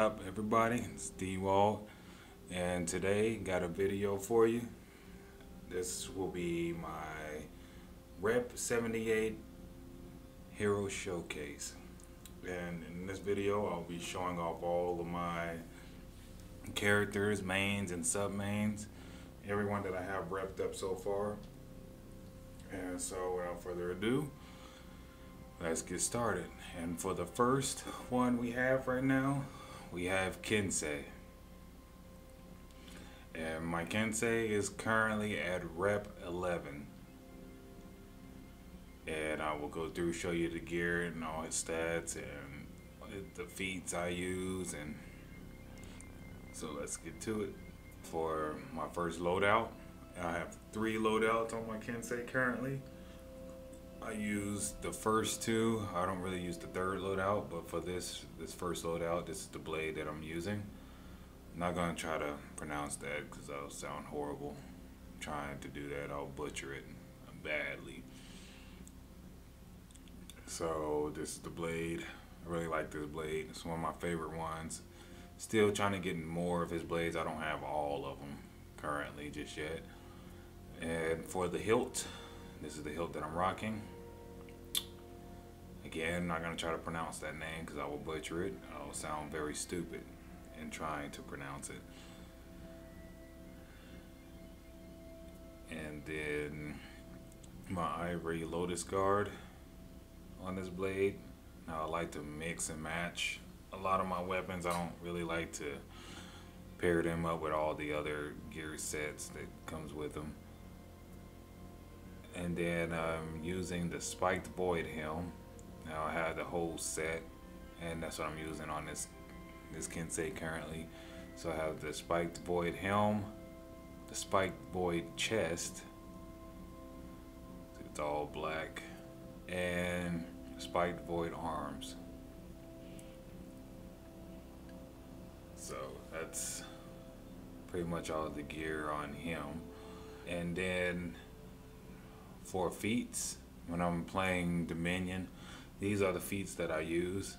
Up everybody, it's D-Walt, and today got a video for you. This will be my Rep 78 Hero Showcase, and in this video I'll be showing off all of my characters, mains and sub-mains, everyone that I have repped up so far. And so without further ado, let's get started. And for the first one we have right now, we have Kensei. And my Kensei is currently at rep 11. And I will go through, show you the gear and all his stats and the feats I use. And so let's get to it. For my first loadout, I have 3 loadouts on my Kensei currently. I use the first 2. I don't really use the third loadout, but for this first loadout, this is the blade that I'm using. I'm not gonna try to pronounce that because that'll sound horrible. Trying to do that, I'll butcher it badly. So this is the blade. I really like this blade. It's one of my favorite ones. Still trying to get more of his blades. I don't have all of them currently just yet. And for the hilt, this is the hilt that I'm rocking. Again, I'm not going to try to pronounce that name because I will butcher it. I'll sound very stupid in trying to pronounce it. And then my ivory lotus guard on this blade. Now I like to mix and match a lot of my weapons. I don't really like to pair them up with all the other gear sets that comes with them. And then I'm using the spiked void helm. Now I have the whole set, and that's what I'm using on this Kensei currently. So I have the spiked void helm, the spiked void chest, it's all black, and spiked void arms. So that's pretty much all the gear on him. And then for feats, when I'm playing Dominion, these are the feats that I use.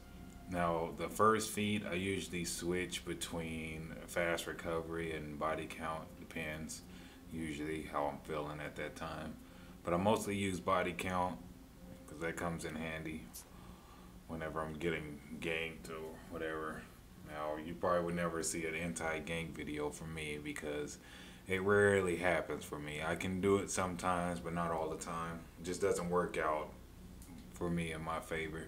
Now the first feat, I usually switch between fast recovery and body count, depends usually how I'm feeling at that time. But I mostly use body count because that comes in handy whenever I'm getting ganked or whatever. Now you probably would never see an anti-gank video from me because it rarely happens for me. I can do it sometimes, but not all the time. It just doesn't work out for me in my favor.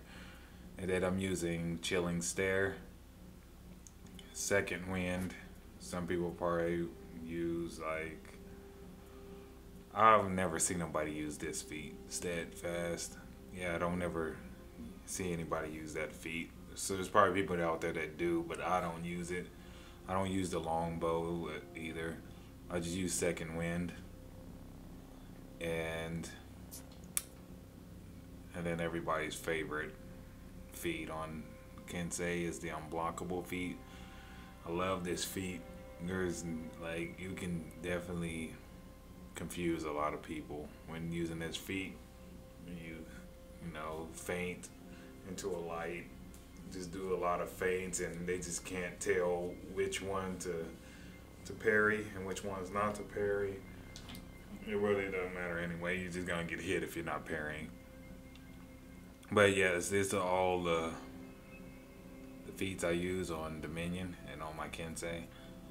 And then I'm using Chilling Stare, Second Wind. Some people probably use, like, I've never seen nobody use this feat, Steadfast. Yeah, I don't never see anybody use that feat. So there's probably people out there that do, but I don't use it. I don't use the longbow either. I just use Second Wind. And then everybody's favorite feat on Kensei is the unblockable feat. I love this feat. There's, like, you can definitely confuse a lot of people when using this feat. You know, feint into a light, just do a lot of feints, and they just can't tell which one to parry and which one's not to parry. It really doesn't matter anyway. You're just gonna get hit if you're not parrying. But yes, these are all the feats I use on Dominion and on my Kensei.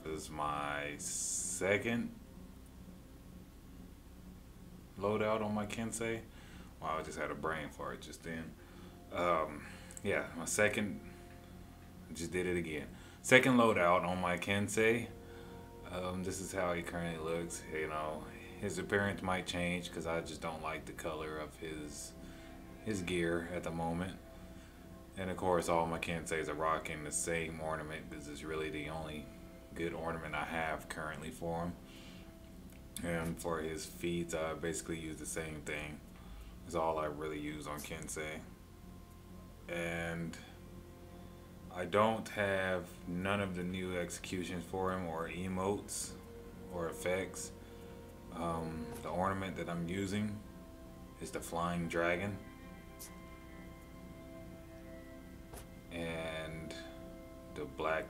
This is my second loadout on my Kensei. Wow, I just had a brain fart just then. Yeah, my second, I just did it again. Second loadout on my Kensei. This is how he currently looks. You know, his appearance might change because I just don't like the color of his gear at the moment. And of course all my Kenseis are rocking the same ornament. This is really the only good ornament I have currently for him. And for his feats, I basically use the same thing. It's all I really use on Kensei. And I don't have none of the new executions for him or emotes or effects. The ornament that I'm using is the Flying Dragon. And the black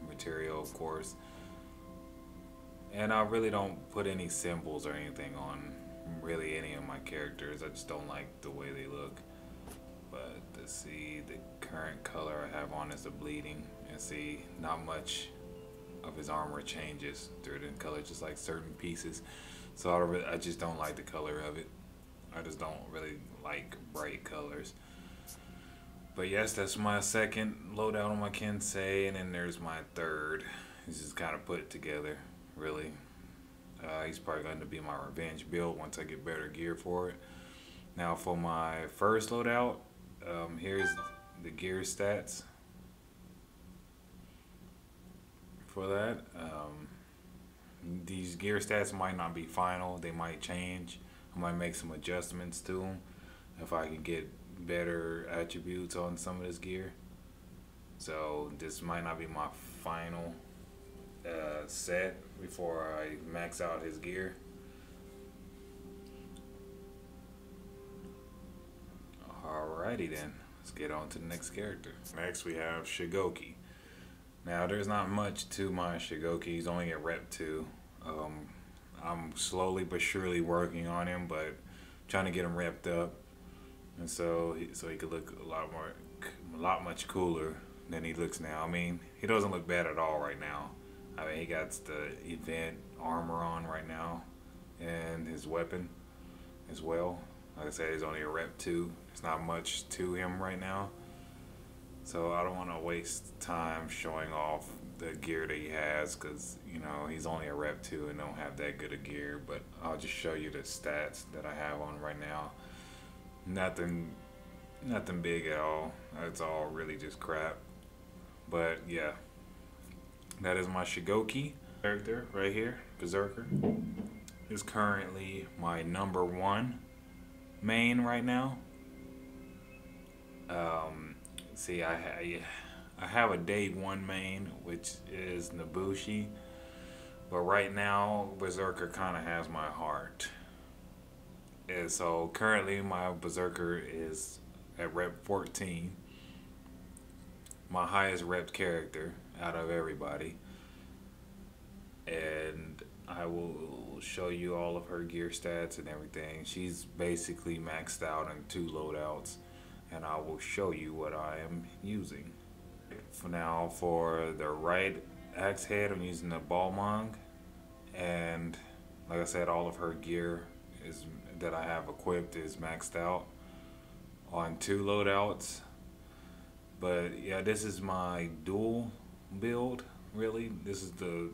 material, of course. And I really don't put any symbols or anything on really any of my characters. I just don't like the way they look. But to see the current color I have on is the bleeding, and see not much of his armor changes through the color, just like certain pieces. So I just don't like the color of it. I just don't really like bright colors. But yes, that's my second loadout on my Kensei, and then there's my third. He's just kind of put it together, really. He's probably going to be my revenge build once I get better gear for it. Now for my first loadout, here's the gear stats for that. These gear stats might not be final. They might change. I might make some adjustments to them if I can get better attributes on some of this gear. So this might not be my final set before I max out his gear. Alrighty then, let's get on to the next character. Next we have Shugoki. Now there's not much to my Shugoki. He's only at rep 2. I'm slowly but surely working on him, but trying to get him repped up, and so he could look a lot much cooler than he looks now. I mean, he doesn't look bad at all right now. I mean, he got the event armor on right now, and his weapon as well. Like I said, he's only a rep 2. There's not much to him right now, so I don't want to waste time showing off the gear that he has, because you know he's only a rep 2 and don't have that good of gear. But I'll just show you the stats that I have on right now. Nothing big at all. It's all really just crap. But yeah, that is my Shugoki character right here. Berserker is currently my number 1 main right now. See, I have a day 1 main, which is Nobushi, but right now Berserker kind of has my heart. And so currently my Berserker is at rep 14, my highest rep character out of everybody. And I will show you all of her gear stats and everything. She's basically maxed out in 2 loadouts, and I will show you what I am using. For now, for the right axe head, I'm using the Balmung, and like I said, all of her gear that I have equipped is maxed out on 2 loadouts. But yeah, this is my dual build. Really, this is the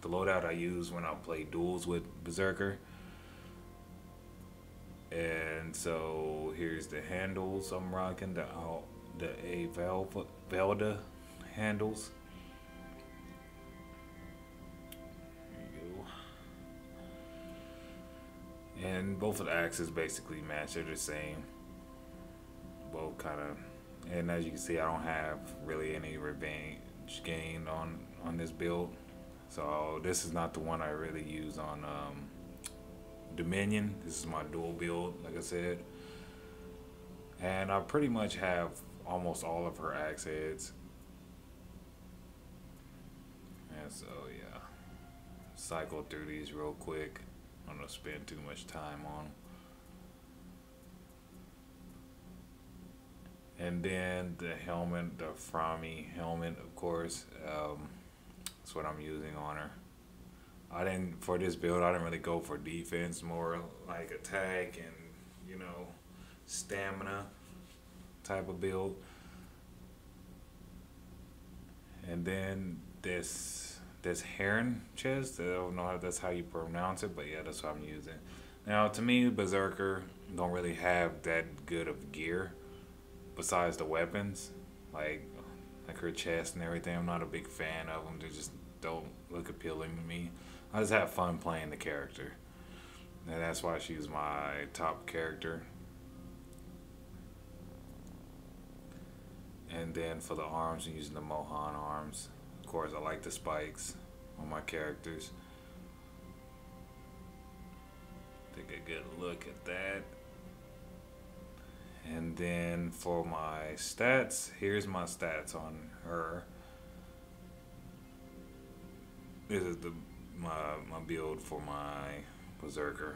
loadout I use when I play duels with Berserker. And so here's the handles I'm rocking, the Velda handles. There you go. And both of the axes basically match. They're the same. Both kind of. And as you can see, I don't have really any revenge gained on this build. So this is not the one I really use on Dominion. This is my dual build, like I said. And I pretty much have almost all of her axe heads. And so yeah, cycle through these real quick. I don't want to spend too much time on them. And then the helmet, the Fromy helmet, of course. That's what I'm using on her. For this build, I didn't really go for defense, more like attack and, you know, stamina type of build. And then this heron chest, I don't know if that's how you pronounce it, but yeah, that's what I'm using. Now, to me, Berserker don't really have that good of gear besides the weapons, like her chest and everything. I'm not a big fan of them. They just don't look appealing to me. I just have fun playing the character, and that's why she's my top character. And then for the arms, I'm using the Mohan arms. Of course, I like the spikes on my characters. Take a good look at that. And then for my stats, here's my stats on her. This is my build for my Berserker.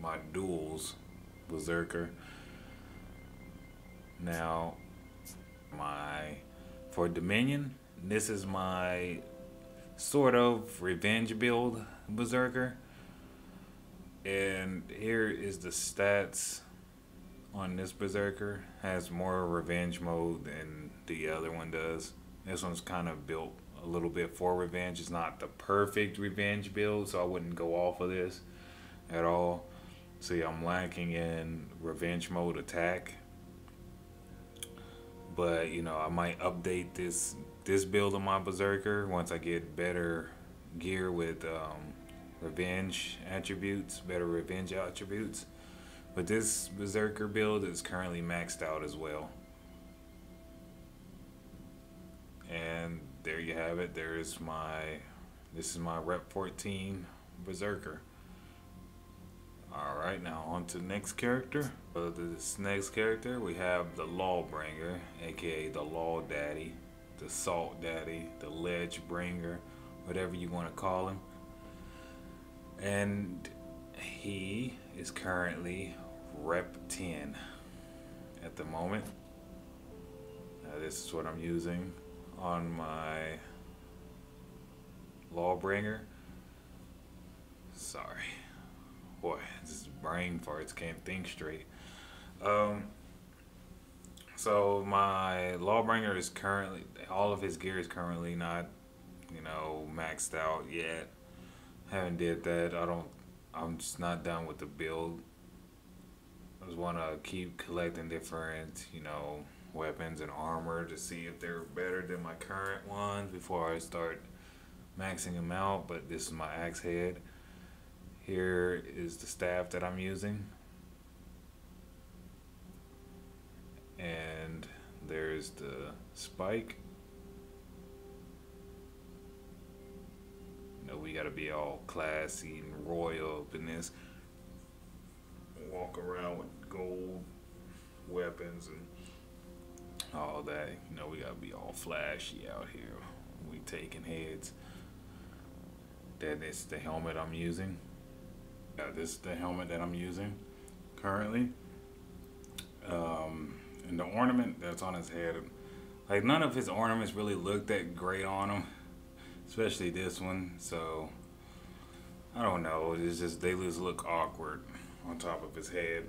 My duels Berserker. Now my for Dominion, this is my sort of revenge build Berserker. And here is the stats on this Berserker. Has more revenge mode than the other one does. This one's kind of built a little bit for revenge. It's not the perfect revenge build, so I wouldn't go off of this at all. See, I'm lacking in revenge mode attack, but you know I might update this build of my Berserker once I get better gear with revenge attributes, better revenge attributes. But this Berserker build is currently maxed out as well. And there you have it. This is my Rep 14 Berserker. Alright, now on to the next character. This next character, we have the Lawbringer, aka the Law Daddy, the Salt Daddy, the Ledge Bringer, whatever you want to call him. And he is currently Rep 10 at the moment. Now this is what I'm using on my Lawbringer. Sorry. Boy, this brain farts, can't think straight. So my Lawbringer is currently, all of his gear is currently not, maxed out yet. Haven't did that. I'm just not done with the build. I just want to keep collecting different, weapons and armor to see if they're better than my current ones before I start maxing them out. But this is my axe head. Here is the staff that I'm using. And there's the spike. We gotta be all classy and royal up in this. Walk around with gold weapons and all that. We gotta be all flashy out here. We taking heads. Then it's the helmet I'm using. This is the helmet that I'm using currently. And the ornament that's on his head, like none of his ornaments really look that great on him, especially this one. So I don't know. It's just they just look awkward on top of his head,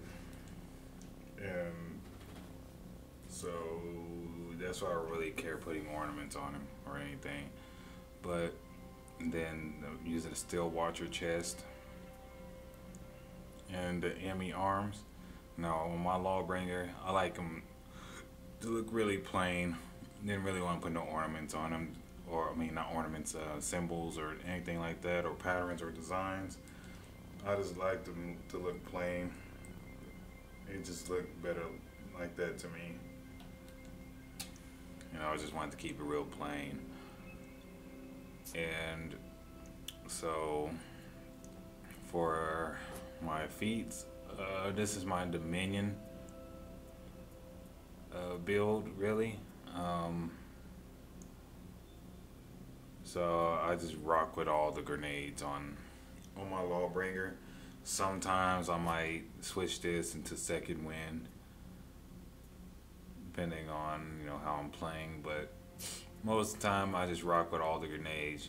and so that's why I don't really care putting ornaments on him or anything. But then using a Steel Watcher chest and the Emmy arms. Now on my Lawbringer, I like them to look really plain. Didn't really want to put no ornaments on them, or I mean not ornaments, symbols or anything like that, or patterns or designs. I just like them to look plain. It just looked better like that to me. I just wanted to keep it real plain. And so for my feats, this is my Dominion build, really. So I just rock with all the grenades on my Lawbringer. Sometimes I might switch this into Second Wind, depending on how I'm playing. But most of the time I just rock with all the grenades.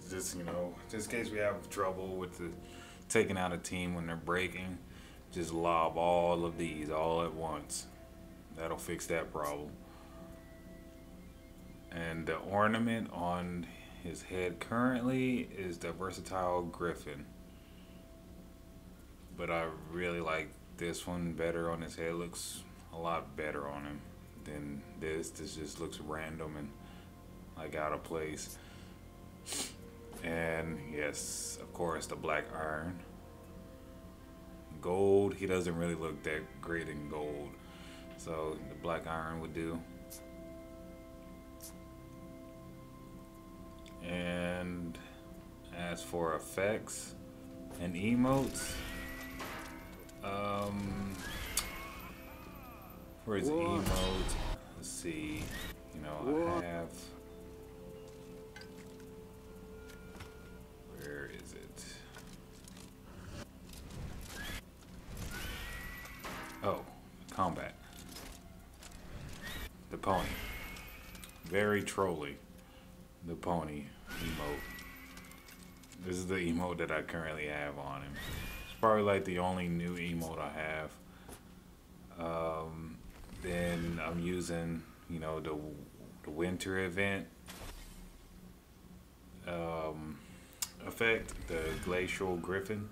Just in case we have trouble with taking out a team when they're breaking, just lob all of these all at once. That'll fix that problem. And the ornament on his head currently is the Versatile Griffin, but I really like this one better on his head. Looks a lot better on him than this. This just looks random and like out of place. And yes, of course, the Black Iron. Gold, he doesn't really look that great in gold, so the Black Iron would do. And as for effects and emotes, for his emotes, let's see, I have the pony. Very trolly. The pony emote. This is the emote that I currently have on him. It's probably like the only new emote I have. Then I'm using, you know, the winter event effect, the glacial griffin.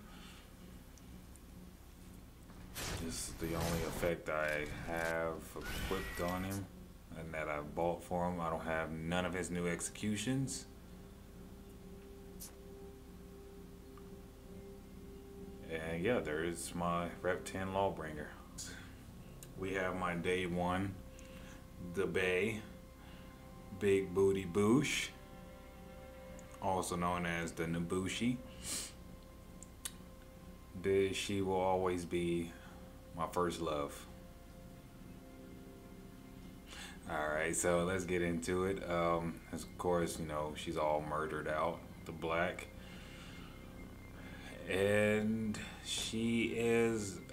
This is the only effect I have equipped on him and that I bought for him. I don't have none of his new executions. And yeah, there is my Rep 10 Lawbringer. We have my day one, the Bay, Big Booty Boosh, also known as the Nabushi. She will always be my first love. Alright, so let's get into it. Of course, you know, she's all murdered out, the black. And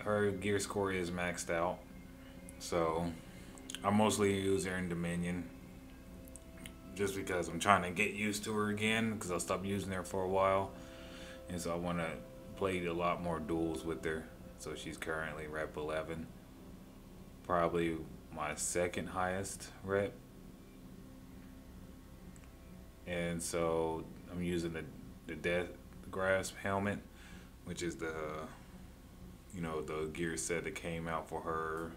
her gear score is maxed out. So I mostly use her in Dominion just because I'm trying to get used to her again, because I stopped using her for a while. And so I want to play a lot more duels with her. So she's currently Rep 11. Probably my second highest rep. And so I'm using the Death Grasp helmet, which is the, you know, the gear set that came out for her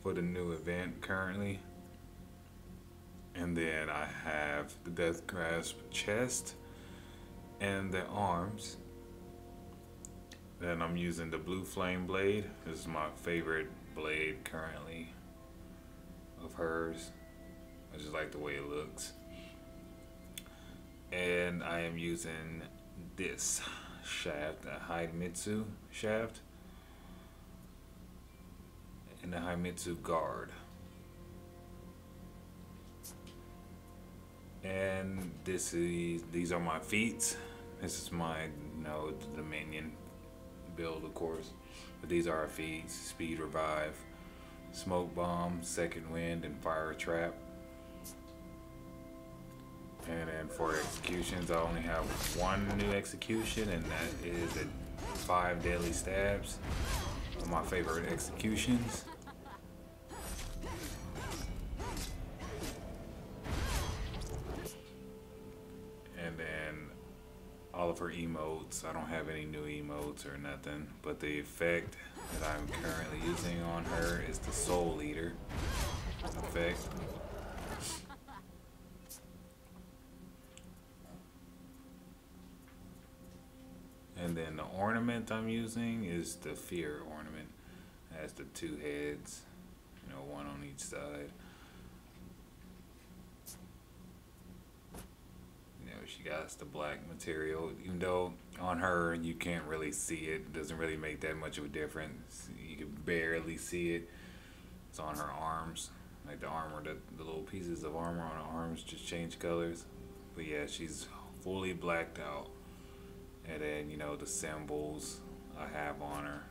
for the new event currently. And then I have the Death Grasp chest and the arms. Then I'm using the Blue Flame blade. This is my favorite blade currently of hers. I just like the way it looks. And I am using this shaft, a Haimitsu shaft, and the Haimitsu guard. And these are my feats. This is my, you know, Dominion build, of course. But these are our feats: Speed Revive, Smoke Bomb, Second Wind, and Fire Trap. And then for executions, I only have one new execution, and that is the 5 Deadly Stabs. One of my favorite executions. And then all of her emotes, I don't have any new emotes or nothing, but the effect that I'm currently using on her is the Soul Eater effect. And then the ornament I'm using is the Fear ornament. It has the 2 heads, you know, one on each side. You know, she got the black material, even though on her you can't really see it. It doesn't really make that much of a difference. You can barely see it. It's on her arms, like the armor, the little pieces of armor on her arms just change colors. But yeah, she's fully blacked out. And then, you know, the symbols I have on her.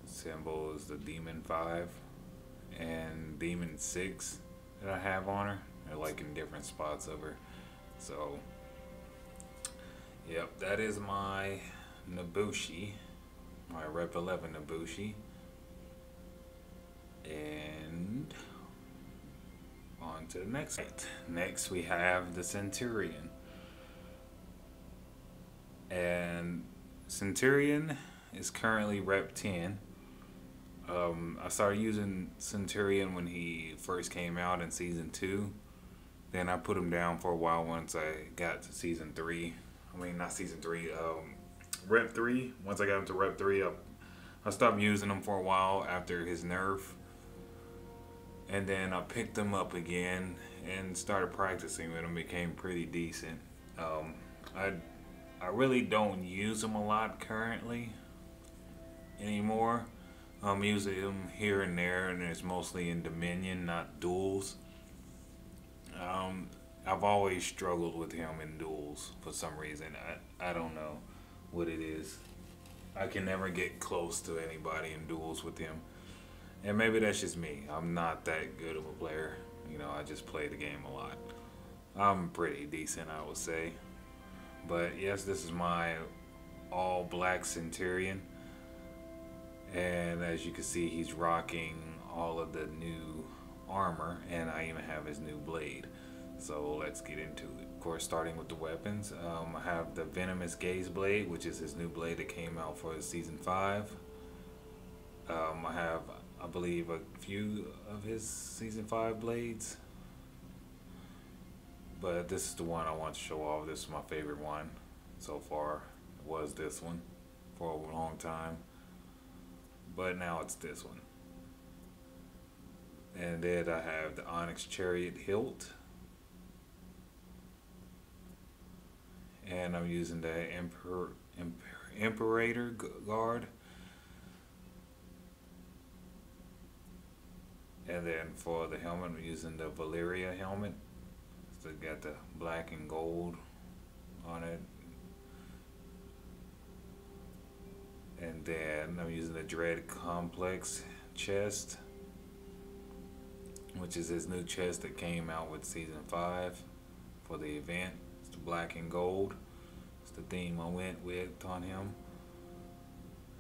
Symbol is the Demon 5 and Demon 6 that I have on her. They're like in different spots of her. So, yep, that is my Nabushi. My Rep 11 Nabushi. And on to the next. Next we have the Centurion. And Centurion is currently Rep 10. I started using Centurion when he first came out in Season 2. Then I put him down for a while once I got to Season 3. I mean, not Season 3, Rep 3. Once I got into Rep 3, I stopped using him for a while after his nerf. And then I picked him up again and started practicing with him. Became pretty decent. I really don't use him a lot currently anymore. I'm using him here and there, and it's mostly in Dominion, not duels. I I've always struggled with him in duels for some reason. I don't know what it is. I can never get close to anybody in duels with him. And maybe that's just me. I'm not that good of a player. You know, I just play the game a lot. I'm pretty decent, I would say. But yes, this is my all black Centurion. And as you can see, he's rocking all of the new armor, and I even have his new blade. So let's get into it. Of course, starting with the weapons, I have the Venomous Gaze Blade, which is his new blade that came out for season 5. I have, I believe, a few of his season 5 blades, but this is the one I want to show off. This is my favorite one so far. It was this one for a long time, but now it's this one. And then I have the Onyx Chariot Hilt, and I'm using the Imperator Guard. And then for the helmet, I'm using the Valeria helmet. So it got the black and gold on it. And then I'm using the Dread Complex chest, which is his new chest that came out with season 5 for the event. It's the black and gold. It's the theme I went with on him.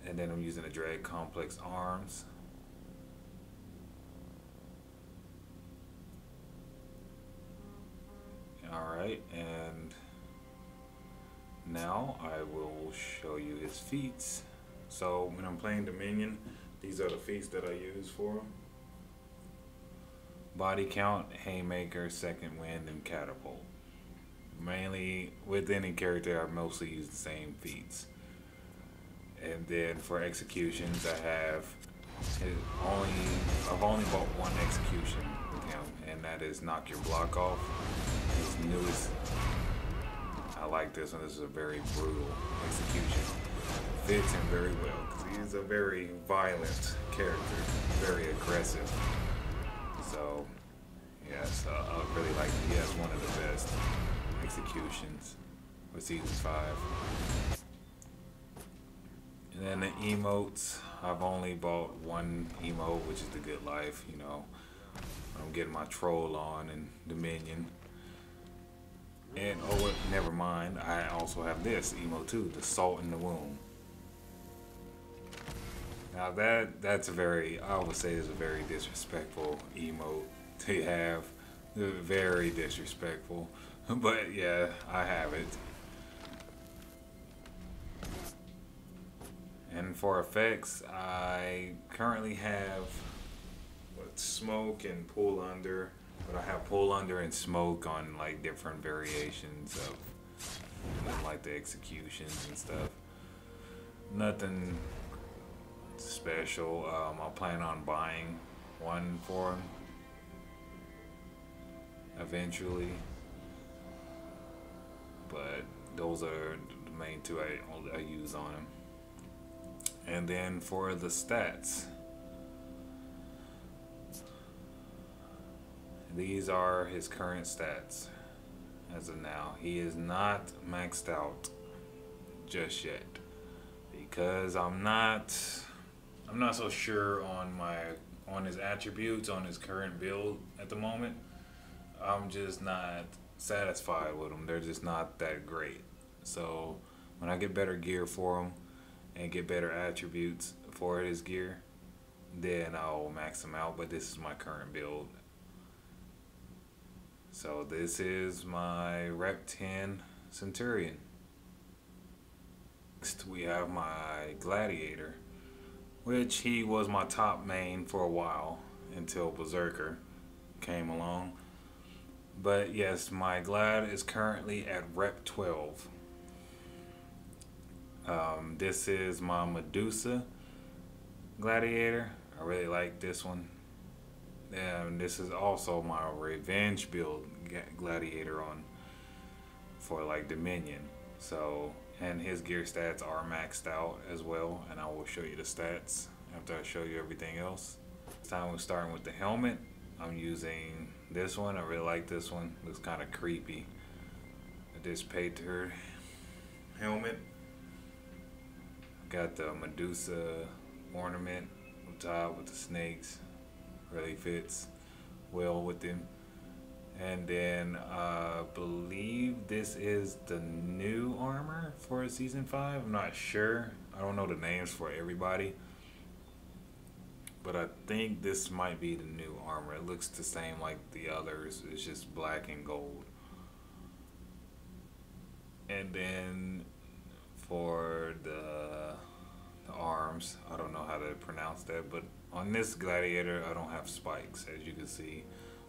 And then I'm using the Dread Complex arms. Alright, and now I will show you his feats. So when I'm playing Dominion, these are the feats that I use for him. Body count, haymaker, second wind, and catapult. Mainly with any character, I mostly use the same feats. And then for executions, I've only bought one execution with him, and that is knock your block off. His newest. I like this one. This is a very brutal execution. Fits him very well because he is a very violent character, very aggressive. So, yes, I really like it. He has one of the best executions for season 5. And then the emotes, I've only bought one emote, which is the Good Life. You know, I'm getting my troll on in Dominion. And oh, well, never mind, I also have this emote too, the Salt in the Wound. Now that's a very, I would say, is a very disrespectful emote to have. Very disrespectful. But yeah, I have it. And for effects, I currently have smoke and pull under, but I have pull under and smoke on like different variations of like the executions and stuff. Nothing special. I plan on buying one for him eventually, but those are the main two I use on him. And then for the stats, these are his current stats as of now. He is not maxed out just yet because I'm not so sure on his attributes on his current build at the moment. I'm just not satisfied with them. They're just not that great. So when I get better gear for him and get better attributes for his gear, then I'll max him out. But this is my current build. So this is my Rep 10 Centurion. Next we have my Gladiator, which he was my top main for a while until Berserker came along. But yes, my Glad is currently at Rep 12. This is my Medusa Gladiator. I really like this one. And this is also my Revenge build Gladiator on for like Dominion. So, and his gear stats are maxed out as well, and I will show you the stats after I show you everything else. This time we're starting with the helmet. I'm using This one, I really like this one. Looks kind of creepy. I just paid her helmet. Got the Medusa ornament on top with the snakes. Really fits well with them. And then I believe this is the new armor for season 5. I'm not sure. I don't know the names for everybody. But I think this might be the new armor. It looks the same like the others. It's just black and gold. And then for the arms, I don't know how to pronounce that, but on this gladiator, I don't have spikes, as you can see.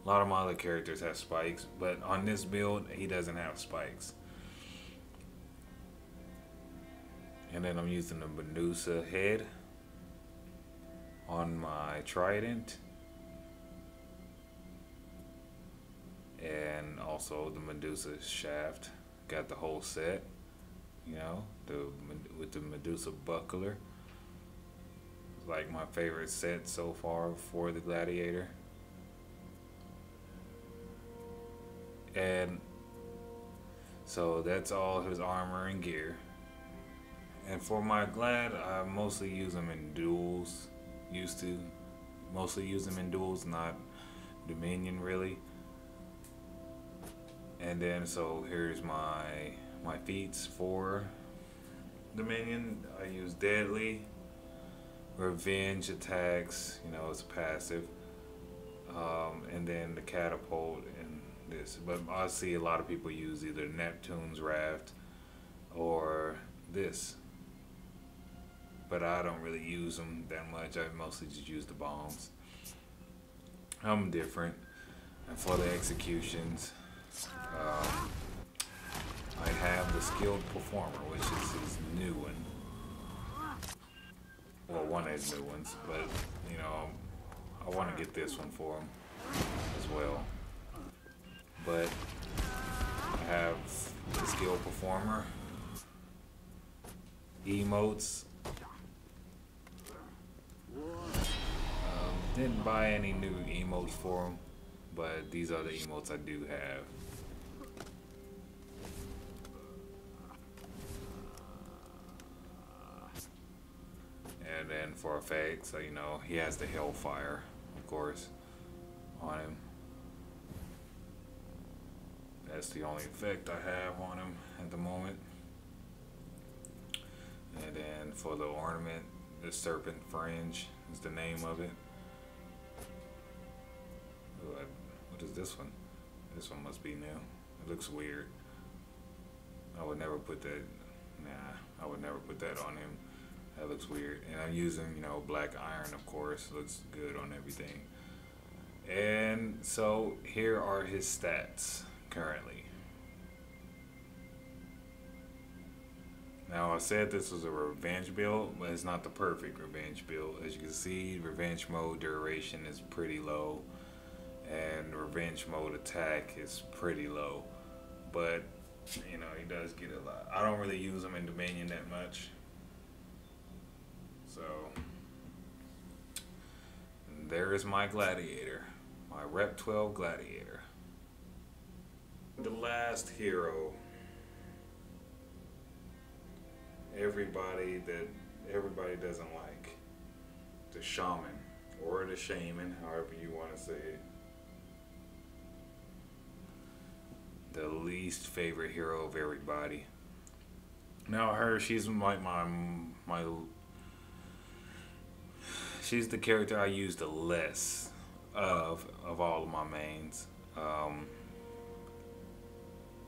A lot of my other characters have spikes, but on this build, he doesn't have spikes. And then I'm using the Medusa head on my trident. And also the Medusa shaft. Got the whole set, you know, with the Medusa buckler. Like my favorite set so far for the gladiator. And so that's all his armor and gear. And for my glad, I mostly use them in duels. Used to mostly use them in duels, not Dominion really. And then so here's my feats for Dominion. I use Deadly, Revenge attacks, you know, it's a passive. And then the Catapult and this. But I see a lot of people use either Neptune's Raft or this. But I don't really use them that much. I mostly just use the bombs. I'm different. And for the executions, I have the Skilled Performer, which is his new one. Well, one of his new ones, but you know, I want to get this one for him as well. But I have the Skilled Performer, emotes. Didn't buy any new emotes for him, but these are the emotes I do have. And then for effects, so, you know, he has the Hellfire, of course, on him. That's the only effect I have on him at the moment. And then for the ornament, the Serpent Fringe is the name of it. What is this one? This one must be new. It looks weird. I would never put that. Nah, I would never put that on him. That looks weird. And I'm using, you know, black iron, of course. Looks good on everything. And so here are his stats currently. Now I said this was a revenge build, but it's not the perfect revenge build. As you can see, revenge mode duration is pretty low. And revenge mode attack is pretty low, but you know, he does get a lot. I don't really use him in Dominion that much, so there is my gladiator, my Rep 12 gladiator. The last hero, everybody doesn't like, the shaman or the shaman, however you want to say it. The least favorite hero of everybody. Now she's like she's the character I use the less of all of my mains. I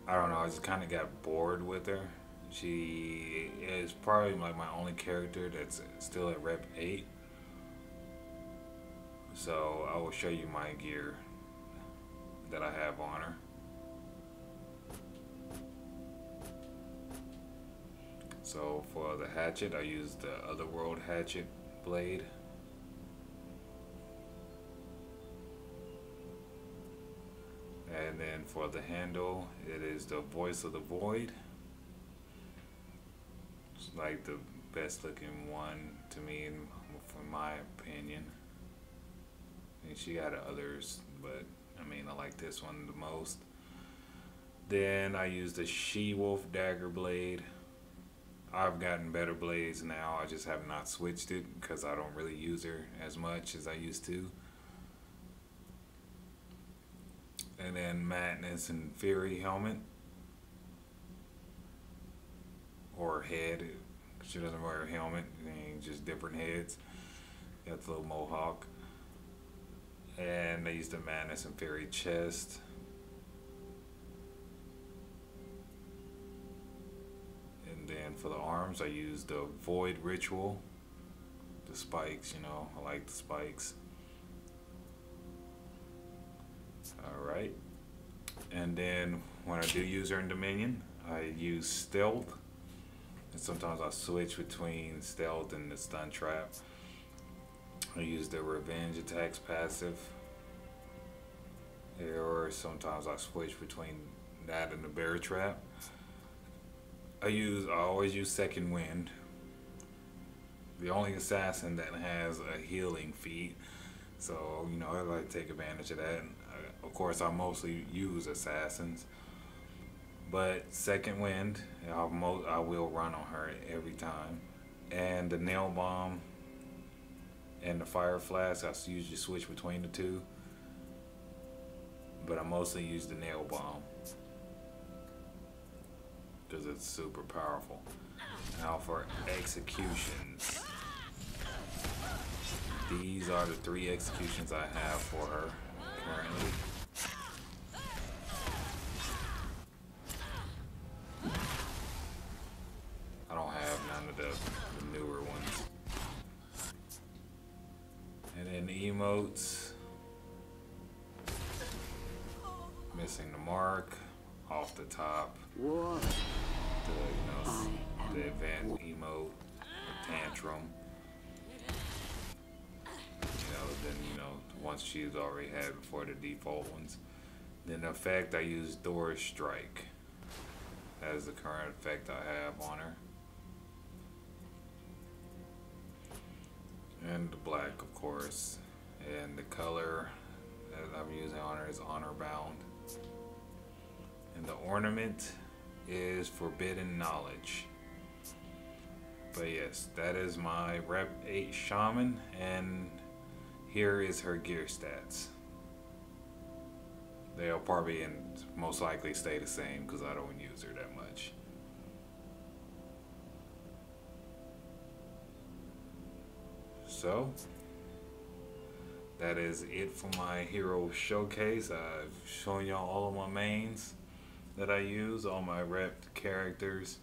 don't know, I just kind of got bored with her. She is probably like my only character that's still at Rep 8. So I will show you my gear that I have on her. So for the hatchet, I use the Otherworld hatchet blade. And then for the handle, it is the Voice of the Void. It's like the best looking one to me, in my opinion. And she got others, but I mean, I like this one the most. Then I use the She-Wolf Dagger Blade. I've gotten better blades now. I just have not switched it because I don't really use her as much as I used to. And then Madness and Fury helmet. Or head. She doesn't wear a helmet. Just different heads. Got the little mohawk. And I used the Madness and Fury chest. And then for the arms, I used the Void Ritual. The spikes, you know, I like the spikes. Alright. And then when I do use her in Dominion, I use Stealth. And sometimes I switch between Stealth and the Stun Trap. I use the Revenge Attacks passive. Or sometimes I switch between that and the Bear Trap. I always use Second Wind. The only assassin that has a healing feat. So, you know, I like to take advantage of that. Of course, I mostly use assassins. But Second Wind, I will run on her every time. And the Nail Bomb and the Fire Flask, I usually switch between the two. But I mostly use the Nail Bomb because it's super powerful. Now for executions. These are the 3 executions I have for her currently. I don't have none of the newer ones. And then emotes. Missing the mark. Off the top. What? The event emote. Tantrum. Then once she's already had before the default ones. Then the effect I use Doris Strike. That is the current effect I have on her. And the black, of course. And the color that I'm using on her is Honor Bound. And the ornament is Forbidden Knowledge. But yes, that is my Rep 8 Shaman, and here is her gear stats. They'll probably most likely stay the same because I don't use her that much. So, that is it for my hero showcase. I've shown y'all all of my mains that I use, all my rep characters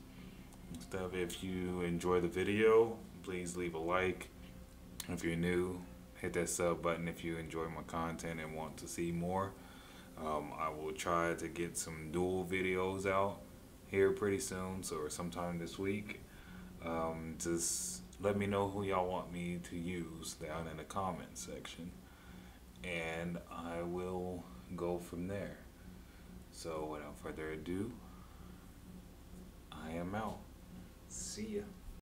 and stuff. If you enjoy the video, please leave a like. If you're new, hit that sub button if you enjoy my content and want to see more. I will try to get some dual videos out here pretty soon, or sometime this week. Just let me know who y'all want me to use down in the comment section, and I will go from there. So without further ado, I am out. See ya.